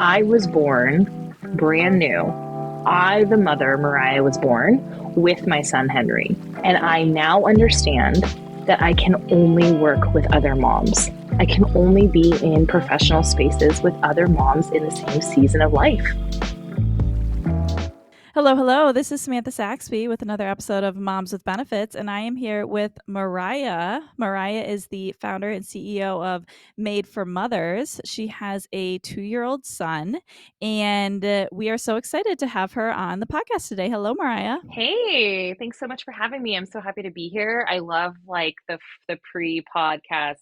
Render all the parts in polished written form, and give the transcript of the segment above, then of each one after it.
I was born brand new. I, the mother, Mariah, was born with my son, Henry. And I now understand that I can only work with other moms. I can only be in professional spaces with other moms in the same season of life. Hello, hello. This is Samantha Saxby with another episode of Moms with Benefits, and I am here with Mariah. Mariah is the founder and CEO of Made for Mothers. She has a 2-year-old son, and we are so excited to have her on the podcast today. Hello, Mariah. Hey, thanks so much for having me. I'm so happy to be here. I love like the pre-podcast.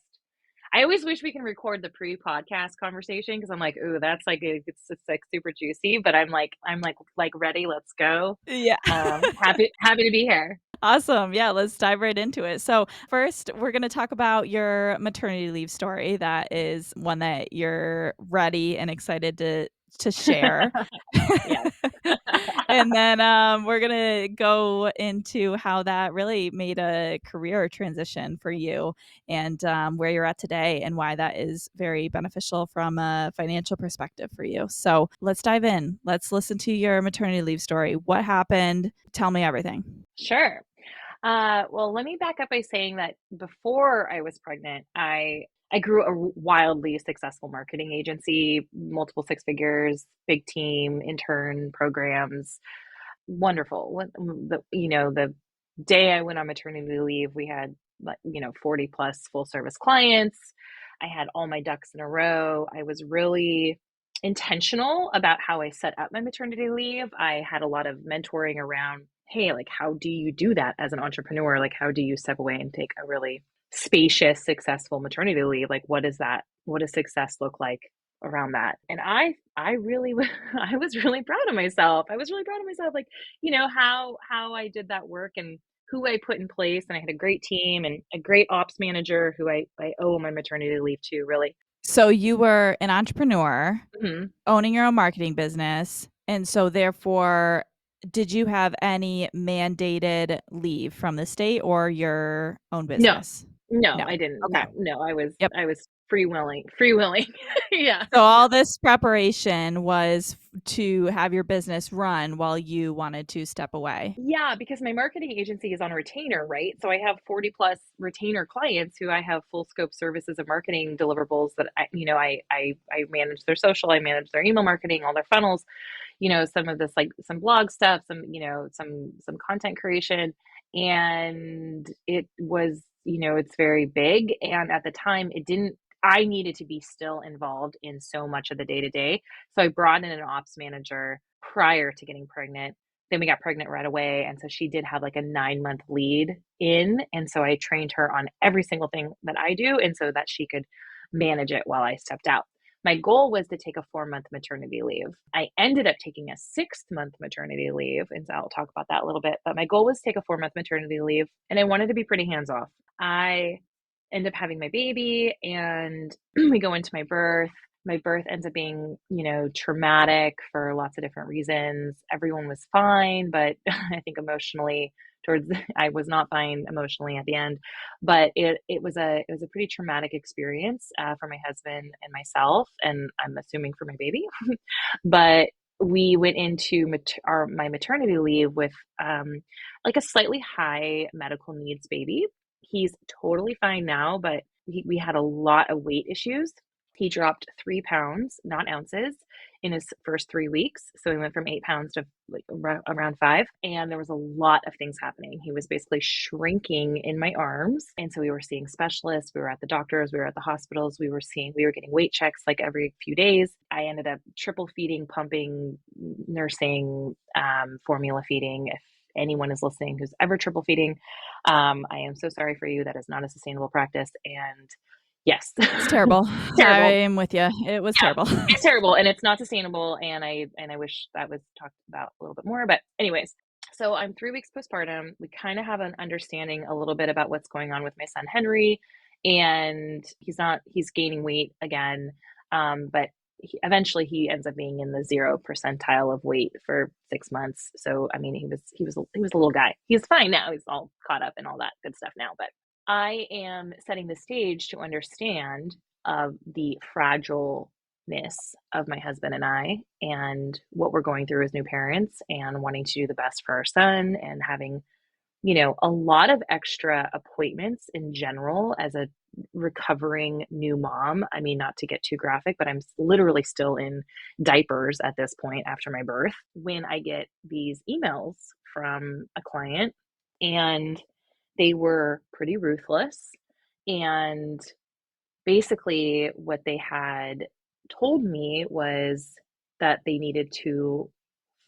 I always wish we can record the pre-podcast conversation because I'm like, ooh, that's like it's like super juicy. But I'm like ready. Let's go. Yeah. Happy to be here. Awesome. Yeah, let's dive right into it. So, first, we're going to talk about your maternity leave story. That is one that you're ready and excited to share. Yes. And then we're going to go into how that really made a career transition for you and where you're at today and why that is very beneficial from a financial perspective for you. So, let's dive in. Let's listen to your maternity leave story. What happened? Tell me everything. Sure. Well, let me back up by saying that before I was pregnant, I grew a wildly successful marketing agency, multiple six figures, big team, intern programs, wonderful. The day I went on maternity leave, we had 40 plus full service clients. I had all my ducks in a row. I was really intentional about how I set up my maternity leave. I had a lot of mentoring around, hey, like, how do you do that as an entrepreneur? Like, how do you step away and take a really spacious, successful maternity leave? Like, what is that? What does success look like around that? And I really, I was really proud of myself. I was really proud of myself, like, how I did that work and who I put in place. And I had a great team and a great ops manager who I owe my maternity leave to, really. So you were an entrepreneur Mhm. owning your own marketing business. And so therefore, did you have any mandated leave from the state or your own No, business? no, No. I didn't. Okay. No, I was, Yep. I was free willing, free willing. Yeah. So No. all this preparation was to have your business run while you wanted to step away. Yeah, because my marketing agency is on retainer, right? So I have 40 plus retainer clients who I have full scope services and marketing deliverables that I manage their social, I manage their email marketing, all their funnels, some of this, like some blog stuff, some content creation. And it was, it's very big. And at the time I needed to be still involved in so much of the day to day. So I brought in an ops manager prior to getting pregnant. Then we got pregnant right away. And so she did have like a 9-month lead in. And so I trained her on every single thing that I do. And so that she could manage it while I stepped out. My goal was to take a 4-month maternity leave. I ended up taking a 6-month maternity leave. And so I'll talk about that a little bit. But my goal was to take a 4-month maternity leave. And I wanted to be pretty hands off. I end up having my baby and we go into my birth. My birth ends up being, traumatic for lots of different reasons. Everyone was fine, but I think emotionally I was not fine emotionally at the end, but it was a pretty traumatic experience for my husband and myself, and I'm assuming for my baby. But we went into my maternity leave with like a slightly high medical needs baby. He's totally fine now, but we had a lot of weight issues. He dropped 3 pounds, not ounces, in his first 3 weeks. So he went from 8 pounds to like around 5. And there was a lot of things happening. He was basically shrinking in my arms. And so we were seeing specialists. We were at the doctors. We were at the hospitals. We were getting weight checks like every few days. I ended up triple feeding, pumping, nursing, formula feeding. If anyone is listening who's ever triple feeding, I am so sorry for you. That is not a sustainable practice. And yes, It's terrible. I terrible. am with you. It was Yeah, terrible. it's terrible and it's not sustainable. And I wish that was talked about a little bit more. But anyways, so I'm 3 weeks postpartum. We kind of have an understanding a little bit about what's going on with my son Henry, and he's gaining weight again. But eventually he ends up being in the 0 percentile of weight for 6 months. So I mean, he was a little guy. He's fine now. He's all caught up and all that good stuff now. But I am setting the stage to understand of the fragileness of my husband and I and what we're going through as new parents and wanting to do the best for our son and having, a lot of extra appointments in general as a recovering new mom. I mean, not to get too graphic, but I'm literally still in diapers at this point after my birth when I get these emails from a client, and they were pretty ruthless. And basically, what they had told me was that they needed to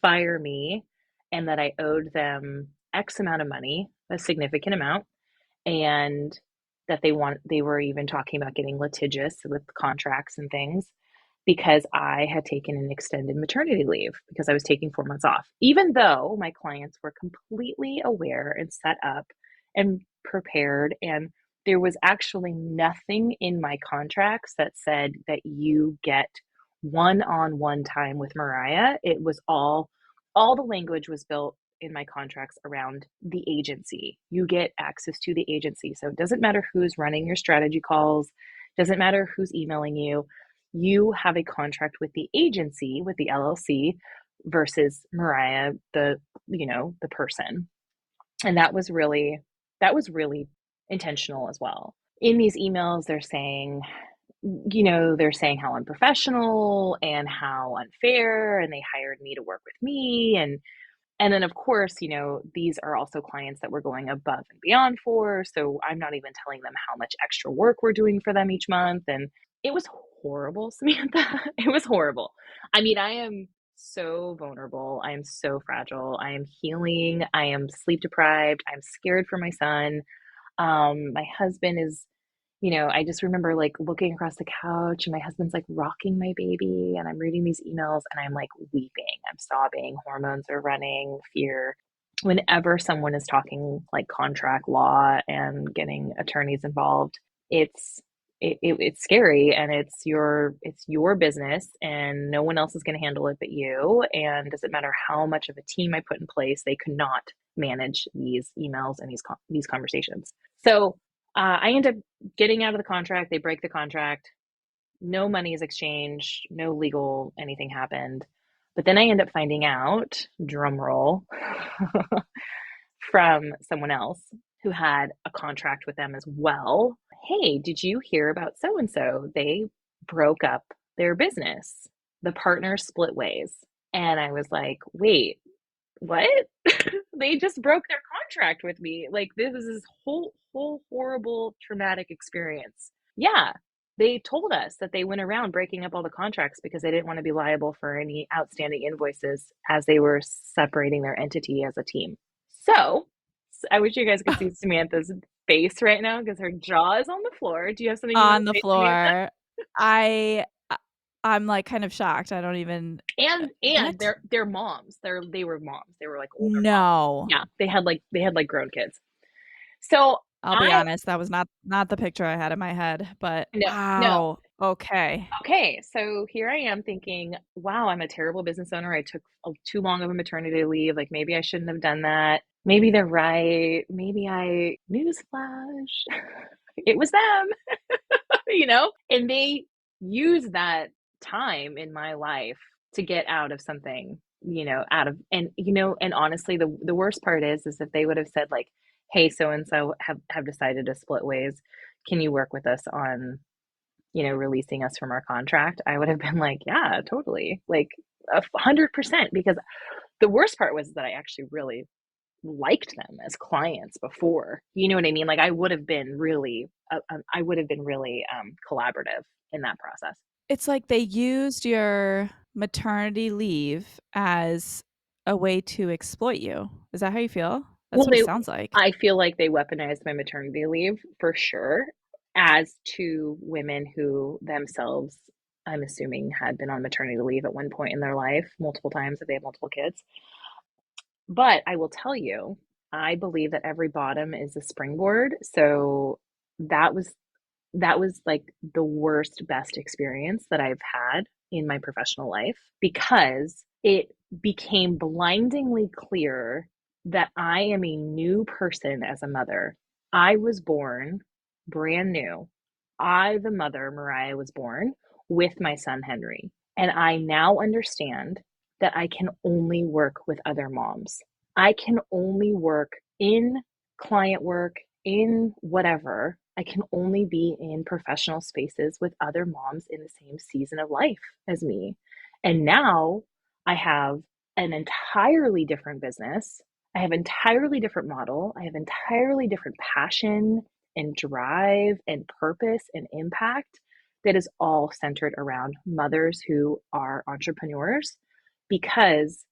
fire me and that I owed them X amount of money, a significant amount, and that they were even talking about getting litigious with contracts and things because I had taken an extended maternity leave because I was taking 4 months off, even though my clients were completely aware and set up and prepared. And there was actually nothing in my contracts that said that you get one on one time with Mariah. It was all the language was built in my contracts around the agency. You get access to the agency. So it doesn't matter who's running your strategy calls, doesn't matter who's emailing you. You have a contract with the agency, with the LLC versus Mariah, the person. And that was really intentional as well. In these emails, they're saying how unprofessional and how unfair, and they hired me to work with me, and then, of course, these are also clients that we're going above and beyond for. So I'm not even telling them how much extra work we're doing for them each month. And it was horrible, Samantha. It was horrible. I mean, I am so vulnerable. I am so fragile. I am healing. I am sleep deprived. I'm scared for my son. My husband is, I just remember like looking across the couch and my husband's like rocking my baby and I'm reading these emails and I'm like weeping. I'm sobbing. Hormones are running, fear. Whenever someone is talking like contract law and getting attorneys involved, it's it's scary, and it's your business and no one else is going to handle it but you. And doesn't matter how much of a team I put in place, they could not manage these emails and these conversations. So I end up getting out of the contract. They break the contract. No money is exchanged. No legal anything happened. But then I end up finding out, drum roll, from someone else who had a contract with them as well. Hey, did you hear about so and so? They broke up their business. The partners split ways. And I was like, wait, what? They just broke their contract with me. Like, this is this whole horrible traumatic experience. Yeah. They told us that they went around breaking up all the contracts because they didn't want to be liable for any outstanding invoices as they were separating their entity as a team. So, I wish you guys could see Samantha's face right now because her jaw is on the floor. Do you have something you want On to the say, Samantha? floor. I I'm, like, kind of shocked. I don't even And what? they're moms. They were moms. They were like older moms. No. Yeah, they had like grown kids. So I'll be I honest, that was not the picture I had in my head, but no, no. wow. Okay. Okay, so here I am thinking, wow, I'm a terrible business owner. I took too long of a maternity leave. Like maybe I shouldn't have done that. Maybe they're right. Maybe I newsflash. It was them, And they use that time in my life to get out of something, out of and honestly, the worst part is if they would have said like, hey, so and so have decided to split ways. Can you work with us on releasing us from our contract? I would have been like, yeah, totally, like 100%. Because the worst part was that I actually really liked them as clients before. You know what I mean? Like I would have been really collaborative in that process. It's like they used your maternity leave as a way to exploit you. Is that how you feel? That's Well, what it sounds like. I feel like they weaponized my maternity leave for sure, as to women who themselves, I'm assuming, had been on maternity leave at one point in their life, multiple times if they have multiple kids. But I will tell you, I believe that every bottom is a springboard. So that was that was like the worst, best experience that I've had in my professional life because it became blindingly clear that I am a new person as a mother. I was born brand new. I, the mother, Mariah, was born with my son Henry. And I now understand that I can only work with other moms. I can only work in client work, in whatever. I can only be in professional spaces with other moms in the same season of life as me. And now I have an entirely different business. I have entirely different model. I have entirely different passion and drive and purpose and impact that is all centered around mothers who are entrepreneurs because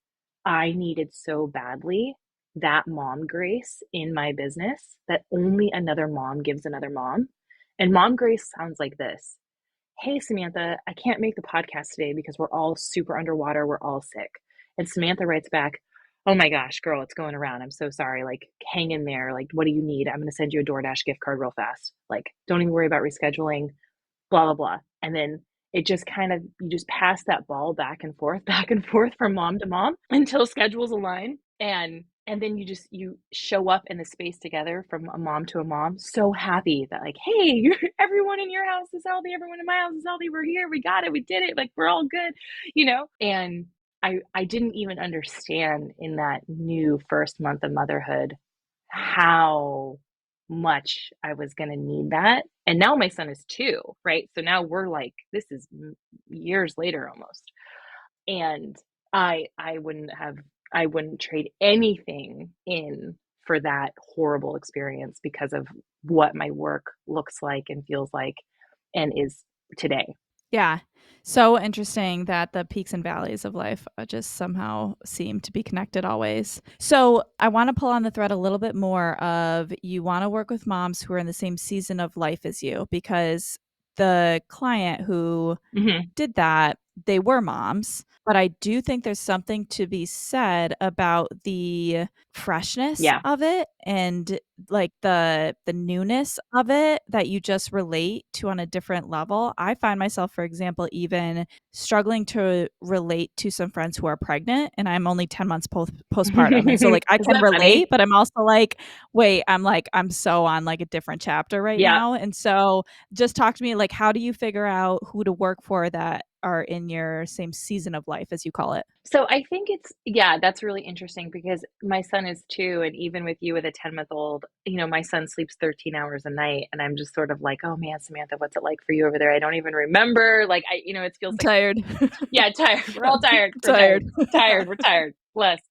I needed so badly that mom grace in my business that only another mom gives another mom. And mom grace sounds like this: Hey, Samantha, I can't make the podcast today because we're all super underwater. We're all sick. And Samantha writes back, Oh my gosh, girl, it's going around. I'm so sorry. Like, hang in there. Like, what do you need? I'm going to send you a DoorDash gift card real fast. Like, don't even worry about rescheduling, blah, blah, blah. And then it just kind of, you just pass that ball back and forth from mom to mom until schedules align. And then you show up in the space together from a mom to a mom, so happy that like, hey, everyone in your house is healthy, everyone in my house is healthy, we're here, we got it, we did it, like we're all good. And I didn't even understand in that new first month of motherhood how much I was going to need that. And now my son is 2, right? So now we're like, this is years later almost. And I wouldn't trade anything in for that horrible experience because of what my work looks like and feels like and is today. Yeah. So interesting that the peaks and valleys of life just somehow seem to be connected always. So I want to pull on the thread a little bit more of you want to work with moms who are in the same season of life as you because the client who Hmm. did that, they were moms. But I do think there's something to be said about the freshness Yeah. of it and like the newness of it that you just relate to on a different level. I find myself, for example, even struggling to relate to some friends who are pregnant, and I'm only 10 months postpartum. And so like I Isn't can that relate, funny? but I'm also like, I'm so on like a different chapter right Yeah. now. And so just talk to me like how do you figure out who to work for that are in your same season of life as you call it? So I think yeah, that's really interesting because my son is 2, and even with you with a 10-month-old, my son sleeps 13 hours a night, and I'm just sort of like, oh man, Samantha, what's it like for you over there? I don't even remember. Like it feels I'm like tired. yeah, tired. We're all tired. I'm We're tired. tired. Tired. We're tired. Bless.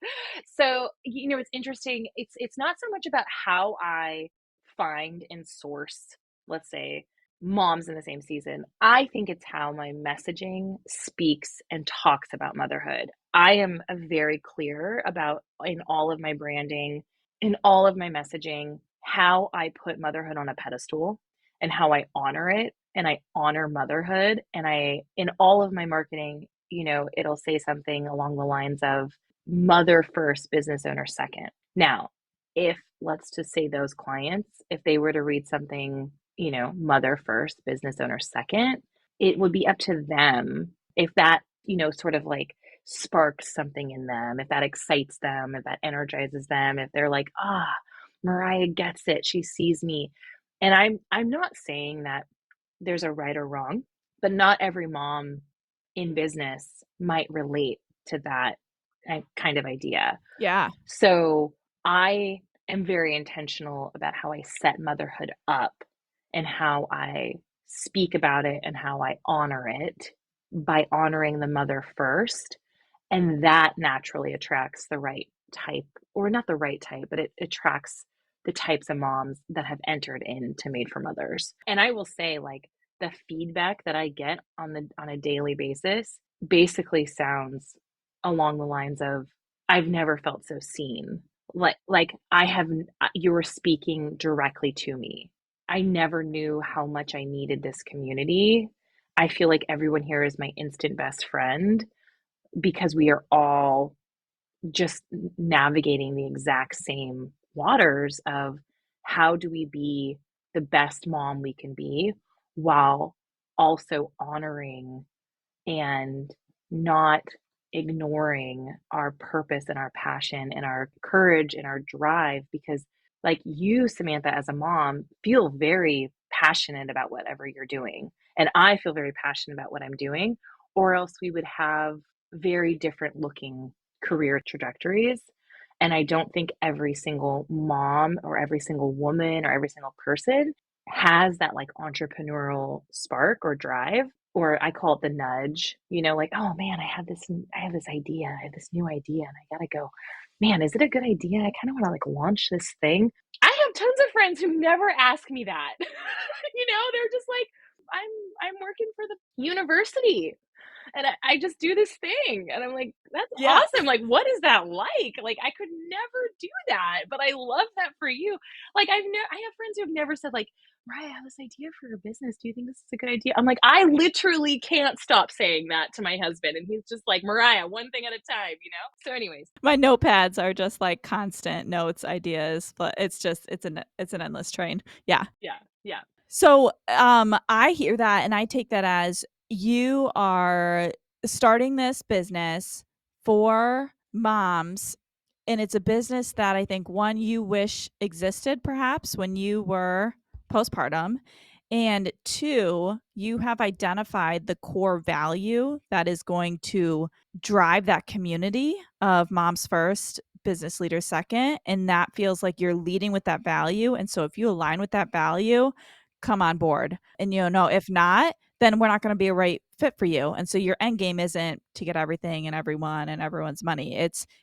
So, it's interesting. It's not so much about how I find and source, let's say, moms in the same season. I think it's how my messaging speaks and talks about motherhood. I am very clear about in all of my branding, in all of my messaging, how I put motherhood on a pedestal and how I honor it and I honor motherhood. And in all of my marketing, it'll say something along the lines of mother first, business owner second. Now, if let's just say those clients, if they were to read something, mother first, business owner second, it would be up to them if that, sort of like sparks something in them, if that excites them, if that energizes them, if they're like, Mariah gets it, she sees me. And I'm not saying that there's a right or wrong, but not every mom in business might relate to that kind of idea. Yeah. So I am very intentional about how I set motherhood up and how I speak about it and how I honor it by honoring the mother first. And that naturally attracts the right type, or not the right type, but it attracts the types of moms that have entered into Made for Mothers. And I will say, like, the feedback that I get on a daily basis basically sounds along the lines of, I've never felt so seen. Like I have, you were speaking directly to me. I never knew how much I needed this community. I feel like everyone here is my instant best friend because we are all just navigating the exact same waters of how do we be the best mom we can be while also honoring and not ignoring our purpose and our passion and our courage and our drive because like you, Samantha, as a mom feel very passionate about whatever you're doing and I feel very passionate about what I'm doing, or else we would have very different looking career trajectories. And I don't think every single mom or every single woman or every single person has that like entrepreneurial spark or drive, or I call it the nudge, like, oh man, I have this idea, I have this new idea, and I gotta go, man, is it a good idea? I kind of want to like launch this thing. I have tons of friends who never ask me that. They're just like, I'm working for the university and I just do this thing. And I'm like, that's Yeah. awesome. Like, what is that like? Like, I could never do that, but I love that for you. Like, I have friends who have never said, like, Mariah, I have this idea for your business. Do you think this is a good idea? I'm like, I literally can't stop saying that to my husband. And he's just like, Mariah, one thing at a time. So, anyways, My notepads are just like constant notes, ideas, but it's an endless train. Yeah. yeah, yeah. So, I hear that and I take that as you are starting this business for moms, and it's a business that I think one you wish existed perhaps when you were postpartum, and two, you have identified the core value that is going to drive that community of moms first, business leaders second, and that feels like you're leading with that value. And so if you align with that value, come on board. And no, if not, then we're not going to be a right fit for you. And so your end game isn't to get everything and everyone and everyone's money.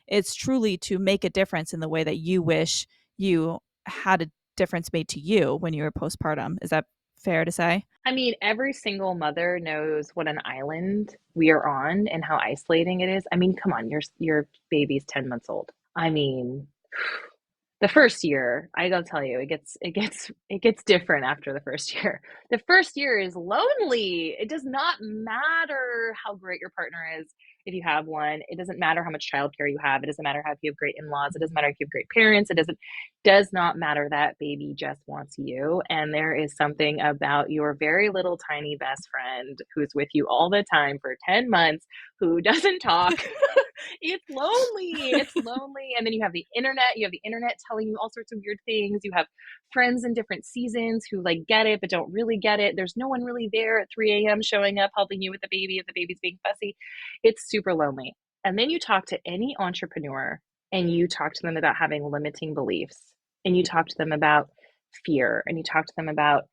It's truly to make a difference in the way that you wish you had a difference made to you when you were postpartum. Is that fair to say? I mean, every single mother knows what an island we are on and how isolating it is. I mean, come on, your baby's 10 months old. I mean, the first year, I gotta tell you, it gets different after the first year. The first year is lonely. It does not matter how great your partner is if you have one. It doesn't matter how much childcare you have. It doesn't matter if you have great in-laws. It doesn't matter if you have great parents. Does not matter. That baby just wants you. And there is something about your very little tiny best friend who's with you all the time for 10 months who doesn't talk. It's lonely. It's lonely. And then you have the internet. You have the internet telling you all sorts of weird things. You have friends in different seasons who like get it, but don't really get it. There's no one really there at 3 a.m. showing up, helping you with the baby if the baby's being fussy. It's super lonely. And then you talk to any entrepreneur and you talk to them about having limiting beliefs, and you talk to them about fear, and you talk to them about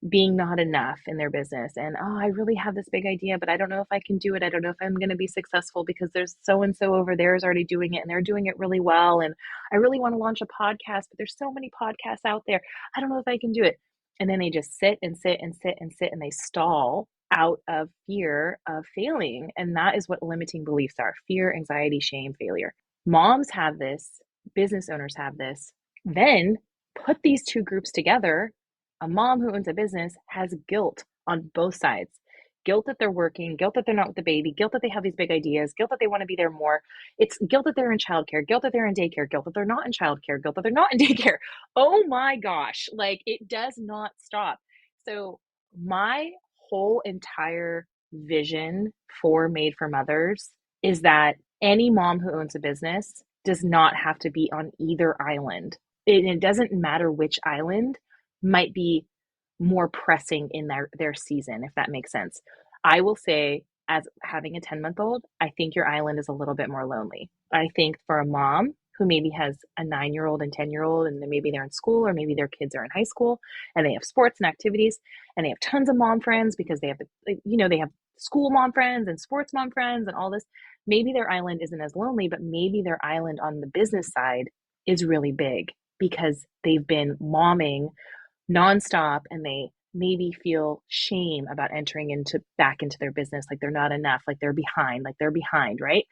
being not enough in their business, and oh, I really have this big idea, but I don't know if I can do it. I don't know if I'm going to be successful because there's so and so over there is already doing it and they're doing it really well, and I really want to launch a podcast, but there's so many podcasts out there. I don't know if I can do it. And then they just sit and sit and sit and sit, and they stall out of fear of failing. And that is what limiting beliefs are: fear, anxiety, shame, failure. Moms have this, business owners have this. Then put these two groups together. A mom who owns a business has guilt on both sides: guilt that they're working, guilt that they're not with the baby, guilt that they have these big ideas, guilt that they want to be there more. It's guilt that they're in childcare, guilt that they're in daycare, guilt that they're not in childcare, guilt that they're not in daycare. Oh my gosh, like it does not stop. So, my whole entire vision for Made for Mothers is that any mom who owns a business does not have to be on either island. It doesn't matter which island might be more pressing in their season, if that makes sense. I will say, as having a 10-month-old, I think your island is a little bit more lonely. I think for a mom who maybe has a 9-year-old and 10-year-old, and then maybe they're in school, or maybe their kids are in high school and they have sports and activities, and they have tons of mom friends because they have school mom friends and sports mom friends and all this. Maybe their island isn't as lonely, but maybe their island on the business side is really big because they've been momming nonstop, and they maybe feel shame about entering into back into their business, like they're not enough, like they're behind, right?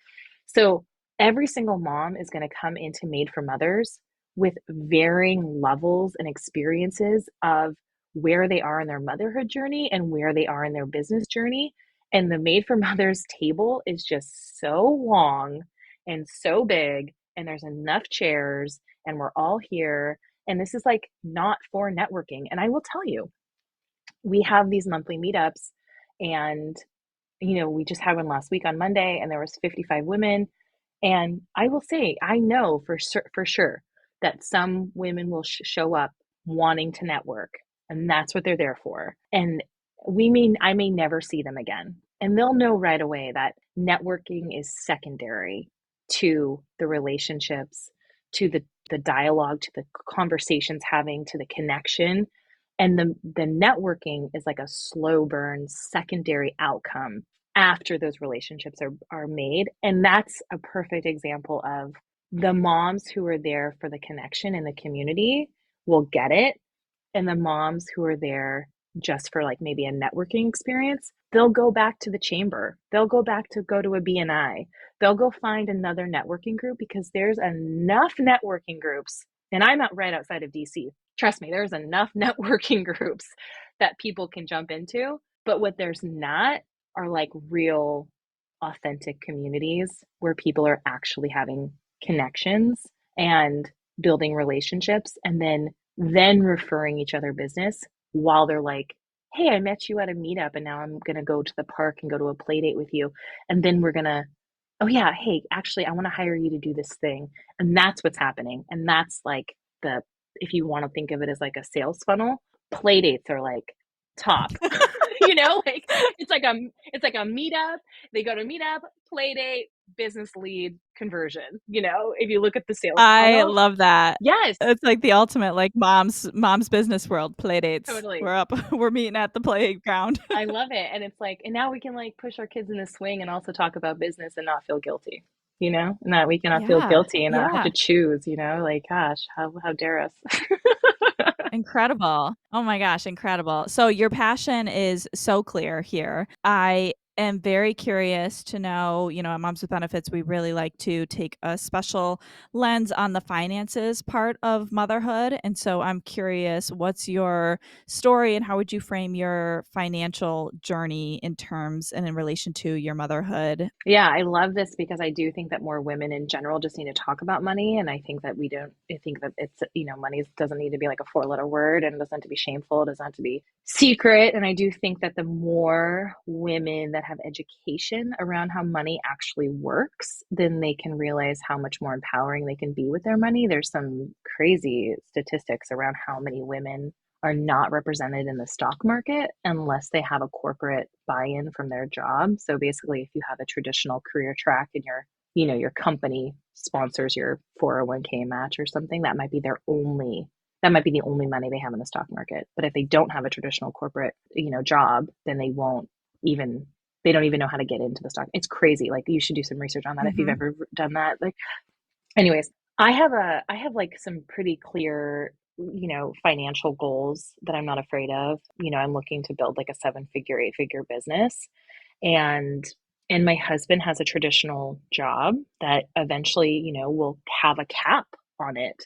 So every single mom is going to come into Made for Mothers with varying levels and experiences of where they are in their motherhood journey and where they are in their business journey. And the Made for Mothers table is just so long and so big, and there's enough chairs, and we're all here. And this is like not for networking. And I will tell you, we have these monthly meetups, and we just had one last week on Monday, and there was 55 women. And I will say, I know for sure that some women will show up wanting to network, and that's what they're there for. And I may never see them again. And they'll know right away that networking is secondary to the relationships, to the dialogue, to the conversations having, to the connection. And the networking is like a slow burn secondary outcome after those relationships are made. And that's a perfect example of the moms who are there for the connection in the community will get it, and the moms who are there just for like maybe a networking experience, they'll go back to the chamber. They'll go back to go to a BNI. They'll go find another networking group because there's enough networking groups. And I'm out right outside of DC. Trust me, there's enough networking groups that people can jump into. But what there's not are like real authentic communities where people are actually having connections and building relationships, and then referring each other business while they're like, hey, I met you at a meetup and now I'm going to go to the park and go to a play date with you. And then we're going to, oh yeah, hey, actually, I want to hire you to do this thing. And that's what's happening. And that's like the, if you want to think of it as like a sales funnel, play dates are like top. Like it's like a meetup. They go to meetup, play date, business lead, conversion. If you look at the sales I funnel, love that. yes, It's like the ultimate, like, mom's business world, play dates. totally. We're up we're meeting at the playground. I love it. And it's like, and now we can like push our kids in the swing and also talk about business and not feel guilty, and that we cannot feel Yeah, guilty and not have yeah. to choose, like, gosh, how dare us? Incredible. Oh my gosh, incredible. So your passion is so clear here. I am very curious to know, at Moms with Benefits, we really like to take a special lens on the finances part of motherhood. And so I'm curious, what's your story and how would you frame your financial journey in terms and in relation to your motherhood? Yeah, I love this because I do think that more women in general just need to talk about money. And I think that we don't, I think that money doesn't need to be like a four-letter word, and it doesn't have to be shameful. It doesn't have to be secret. And I do think that the more women that have education around how money actually works, then they can realize how much more empowering they can be with their money. There's some crazy statistics around how many women are not represented in the stock market unless they have a corporate buy-in from their job. So basically, if you have a traditional career track and your company sponsors your 401k match or something, that might be the only money they have in the stock market. But if they don't have a traditional corporate, job, then even they don't even know how to get into the stock. It's crazy. Like, you should do some research on that if you've Mhm. ever done that. Like, anyways, I have like some pretty clear, financial goals that I'm not afraid of. I'm looking to build like a seven-figure, eight-figure business. And and my husband has a traditional job that eventually, will have a cap on it.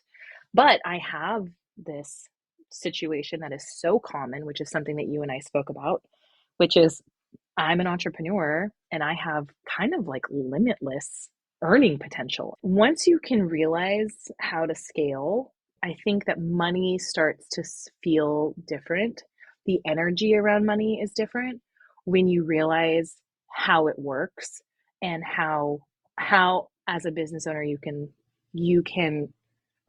But I have this situation that is so common, which is something that you and I spoke about, which is I'm an entrepreneur and I have kind of like limitless earning potential. Once you can realize how to scale, I think that money starts to feel different. The energy around money is different when you realize how it works, and how as a business owner you can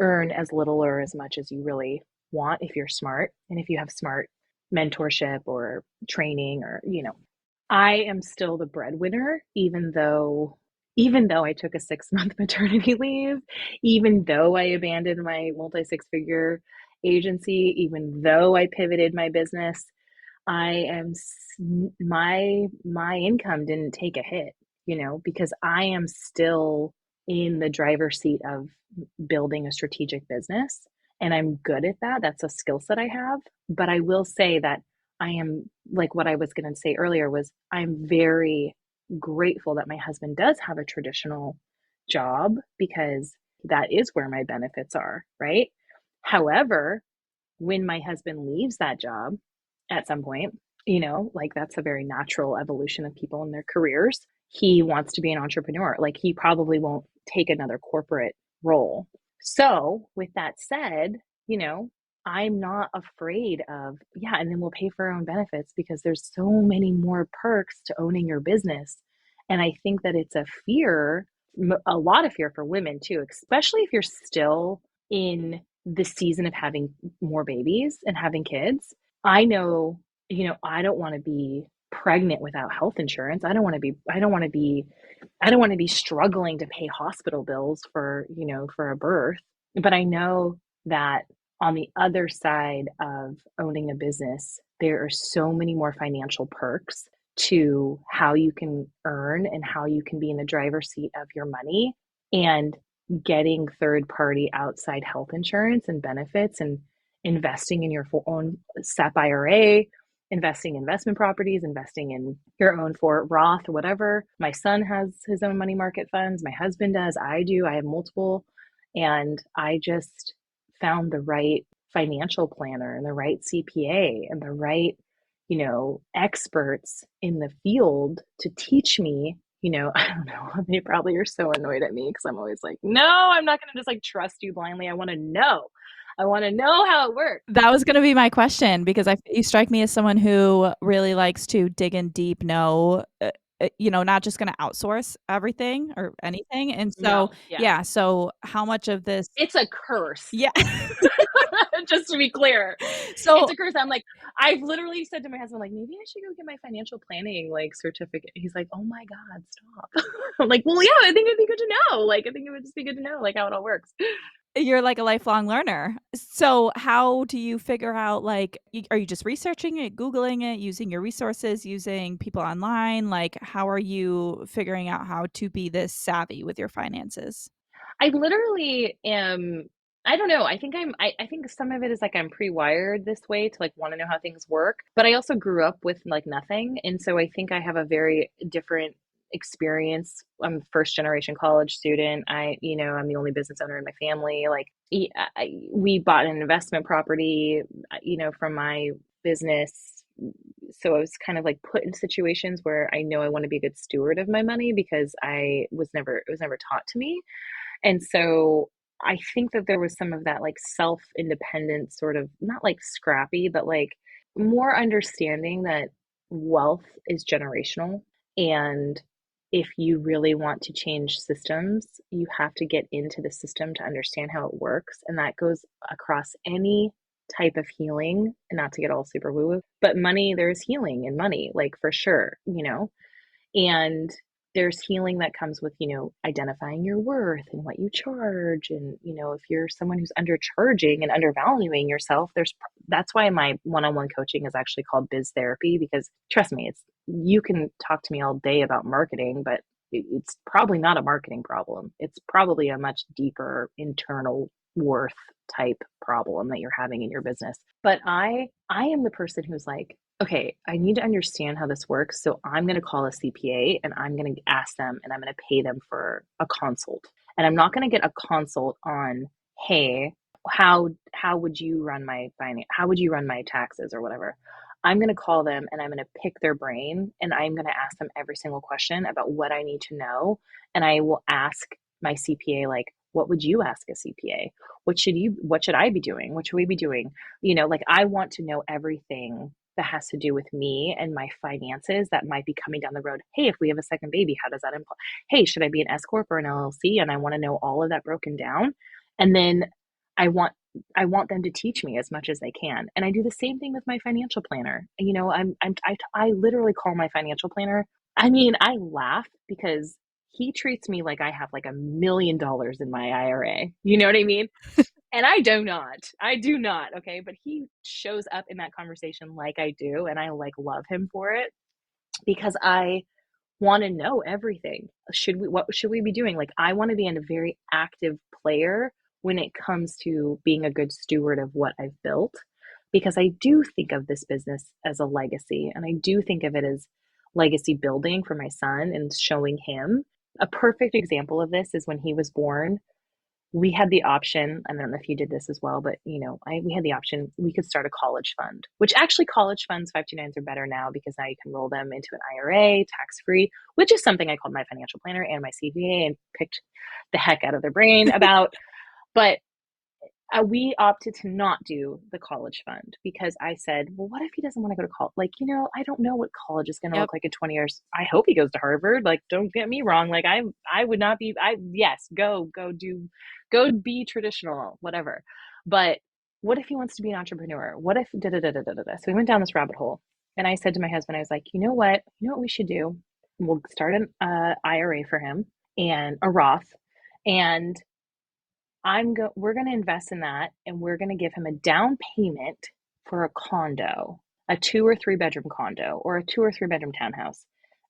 earn as little or as much as you really want if you're smart, and if you have smart mentorship or training, or I am still the breadwinner, even though I took a 6 month maternity leave, even though I abandoned my multi six figure agency, even though I pivoted my business. I am my income didn't take a hit, because I am still in the driver's seat of building a strategic business, and I'm good at that. That's a skill set I have. But I will say that I am, like what I was going to say earlier, was I'm very grateful that my husband does have a traditional job, because that is where my benefits are, right? However, when my husband leaves that job at some point, like that's a very natural evolution of people in their careers. He wants to be an entrepreneur. Like, he probably won't take another corporate role. So, with that said, I'm not afraid of, yeah, and then we'll pay for our own benefits because there's so many more perks to owning your business. And I think that it's a lot of fear for women too, especially if you're still in the season of having more babies and having kids. I know I don't want to be pregnant without health insurance. I don't want to be struggling to pay hospital bills for a birth. But I know that on the other side of owning a business, there are so many more financial perks to how you can earn and how you can be in the driver's seat of your money, and getting third party outside health insurance and benefits, and investing in your own SEP IRA, investing in investment properties, investing in your own for Roth or whatever. My son has his own money market funds. My husband does. I do. I have multiple. And I just found the right financial planner and the right CPA and the right, experts in the field to teach me. I don't know. They probably are so annoyed at me because I'm always like, no, I'm not going to just like trust you blindly. I want to know. I want to know how it works. That was gonna be my question because you strike me as someone who really likes to dig in deep, know, not just gonna outsource everything or anything, and so No, yeah. yeah, so how much of this. It's a curse. Yeah. Just to be clear, it's So a curse. I've literally said to my husband, like, maybe I should go get my financial planning like certificate. He's like, oh my God, stop. I'm like, well, yeah, I think it'd be good to know. Like, I think it would just be good to know like how it all works. you're like a lifelong learner. So how do you figure out, like, are you just researching it, Googling it, using your resources, using people online? Like, how are you figuring out how to be this savvy with your finances? I literally am. I don't know. I think some of it is like I'm pre-wired this way to like want to know how things work. But I also grew up with like nothing. And so I think I have a very different experience. I'm a first generation college student. I'm the only business owner in my family. Like we bought an investment property, from my business. So I was kind of like put in situations where I know I want to be a good steward of my money because it was never taught to me. And so I think that there was some of that like self independent sort of, not like scrappy, but like more understanding that wealth is generational. And if you really want to change systems, you have to get into the system to understand how it works. And that goes across any type of healing, and not to get all super woo woo, but money, there's healing in money, like for sure. And there's healing that comes with, identifying your worth and what you charge. And, if you're someone who's undercharging and undervaluing yourself, that's why my one-on-one coaching is actually called biz therapy, because trust me, you can talk to me all day about marketing, but it's probably not a marketing problem. It's probably a much deeper internal worth type problem that you're having in your business. But I am the person who's like, okay, I need to understand how this works. So I'm going to call a CPA and I'm going to ask them and I'm going to pay them for a consult. And I'm not going to get a consult on, hey, how would you run my finance? How would you run my taxes or whatever? I'm going to call them and I'm going to pick their brain and I'm going to ask them every single question about what I need to know. And I will ask my CPA, like, what would you ask a CPA? What should I be doing? What should we be doing? Like I want to know everything that has to do with me and my finances that might be coming down the road. Hey, if we have a second baby, how does that imply? Hey, should I be an S corp or an LLC? And I want to know all of that broken down. And then I want I want them to teach me as much as they can. And I do the same thing with my financial planner. I literally call my financial planner. I mean, I laugh because he treats me like I have like $1 million in my IRA. You know what I mean? And I do not. I do not. Okay. But he shows up in that conversation like I do. And I like love him for it because I want to know everything. What should we be doing? Like, I want to be a very active player when it comes to being a good steward of what I've built, because I do think of this business as a legacy. And I do think of it as legacy building for my son and showing him. A perfect example of this is when he was born, we had the option. I don't know if you did this as well, but we had the option. We could start a college fund, which actually college funds 529s are better now because now you can roll them into an IRA tax free, which is something I called my financial planner and my CPA and picked the heck out of their brain about. But we opted to not do the college fund because I said, well, what if he doesn't want to go to college? Like, I don't know what college is going to Yep. look like in 20 years. I hope he goes to Harvard. Like, don't get me wrong. Like, I would not be, yes, go be traditional, whatever. But what if he wants to be an entrepreneur? What if, da da da da da da? So we went down this rabbit hole. And I said to my husband, I was like, you know what we should do? We'll start an IRA for him and a Roth, and we're going to invest in that, and we're going to give him a down payment for a condo, a 2 or 3 bedroom condo or a 2 or 3 bedroom townhouse.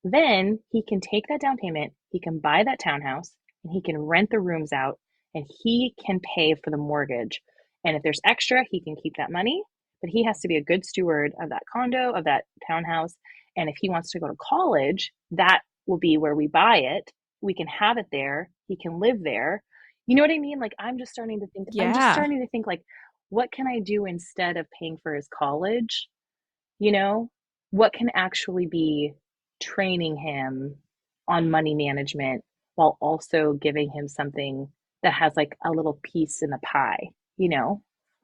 Then he can take that down payment, he can buy that townhouse, and he can rent the rooms out, and he can pay for the mortgage. And if there's extra, he can keep that money, but he has to be a good steward of that condo, of that townhouse. And if he wants to go to college, that will be where we buy it. We can have it there. He can live there. You know what I mean? Like, I'm just Yeah. starting to think, like, what can I do instead of paying for his college? You know, what can actually be training him on money management while also giving him something that has like a little piece in the pie,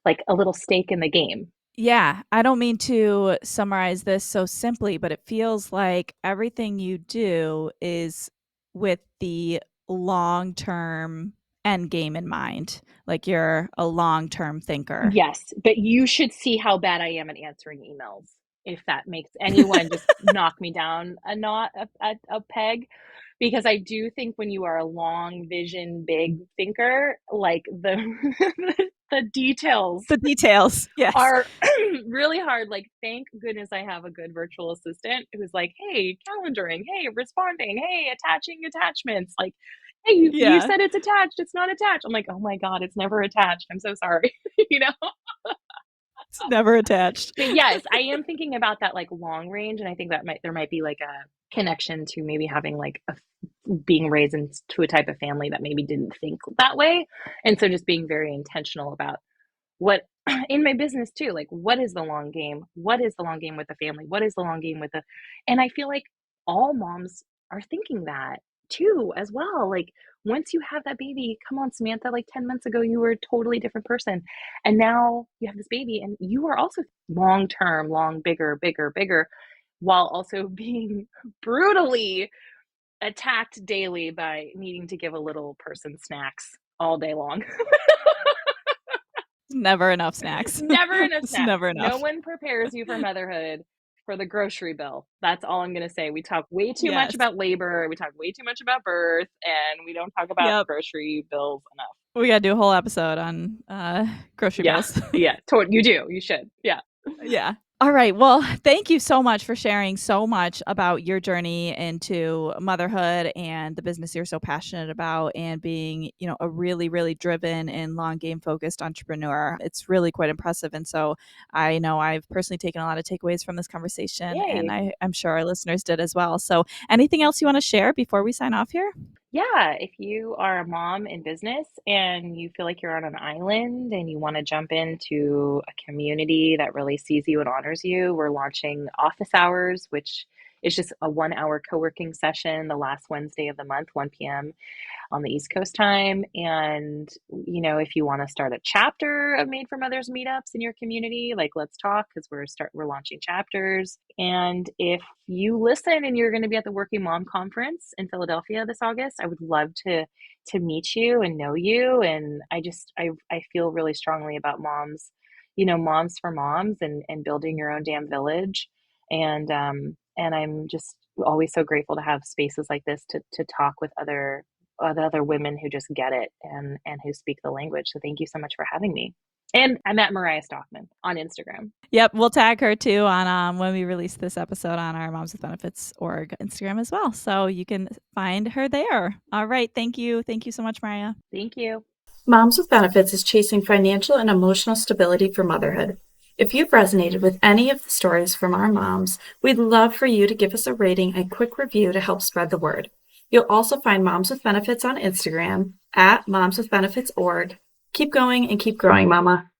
like a little stake in the game. Yeah, I don't mean to summarize this so simply, but it feels like everything you do is with the long-term end game in mind. Like you're a long-term thinker. Yes, but you should see how bad I am at answering emails. If that makes anyone just knock me down a peg, because I do think when you are a long vision, big thinker, like the details The details. Yes. are really hard. Like, thank goodness I have a good virtual assistant who's like, hey, calendaring, hey, responding, hey, attaching attachments. Like, hey, you Yeah. said it's attached, it's not attached. I'm like, oh my God, it's never attached. I'm so sorry. you know? It's never attached. But yes, I am thinking about that like long range. And I think that there might be like a connection to maybe having like being raised into a type of family that maybe didn't think that way. And so just being very intentional about what in my business too, like what is the long game, what is the long game with the family, what is the long game with the and I feel like all moms are thinking that too as well. Like, once you have that baby, come on, Samantha, like 10 months ago you were a totally different person, and now you have this baby and you are also long term, long, bigger, bigger, bigger, while also being brutally attacked daily by needing to give a little person snacks all day long. Never enough snacks. Never enough It's snacks. never No enough. one prepares you for motherhood for the grocery bill. That's all I'm going to say. We talk way too much Yes. about labor. We talk way too much about birth, and we don't talk about Yep. grocery bills enough. We gotta do a whole episode on grocery Yeah. bills. Yeah. You do. You should. Yeah. Yeah. All right. Well, thank you so much for sharing so much about your journey into motherhood and the business you're so passionate about and being, a really, really driven and long game focused entrepreneur. It's really quite impressive. And so I know I've personally taken a lot of takeaways from this conversation and Yay. I'm sure our listeners did as well. So anything else you want to share before we sign off here? Yeah, if you are a mom in business and you feel like you're on an island and you want to jump into a community that really sees you and honors you, we're launching office hours, which is just a 1 hour co-working session the last Wednesday of the month, 1 p.m. on the East Coast time. And, if you want to start a chapter of Made for Mothers meetups in your community, like, let's talk, because we're launching chapters. And if you listen and you're going to be at the Working Mom Conference in Philadelphia this August, I would love to meet you and know you. And I feel really strongly about moms, moms for moms, and building your own damn village. And I'm just always so grateful to have spaces like this to talk with the other women who just get it and who speak the language. So thank you so much for having me. And I'm at Mariah Stockman on Instagram. Yep, we'll tag her too on when we release this episode on our Moms with Benefits org Instagram as well. So you can find her there. All right. Thank you. Thank you so much, Mariah. Thank you. Moms with Benefits is chasing financial and emotional stability for motherhood. If you've resonated with any of the stories from our moms, we'd love for you to give us a rating and quick review to help spread the word. You'll also find Moms with Benefits on Instagram at Moms with Benefits org. Keep going and keep growing, Mama.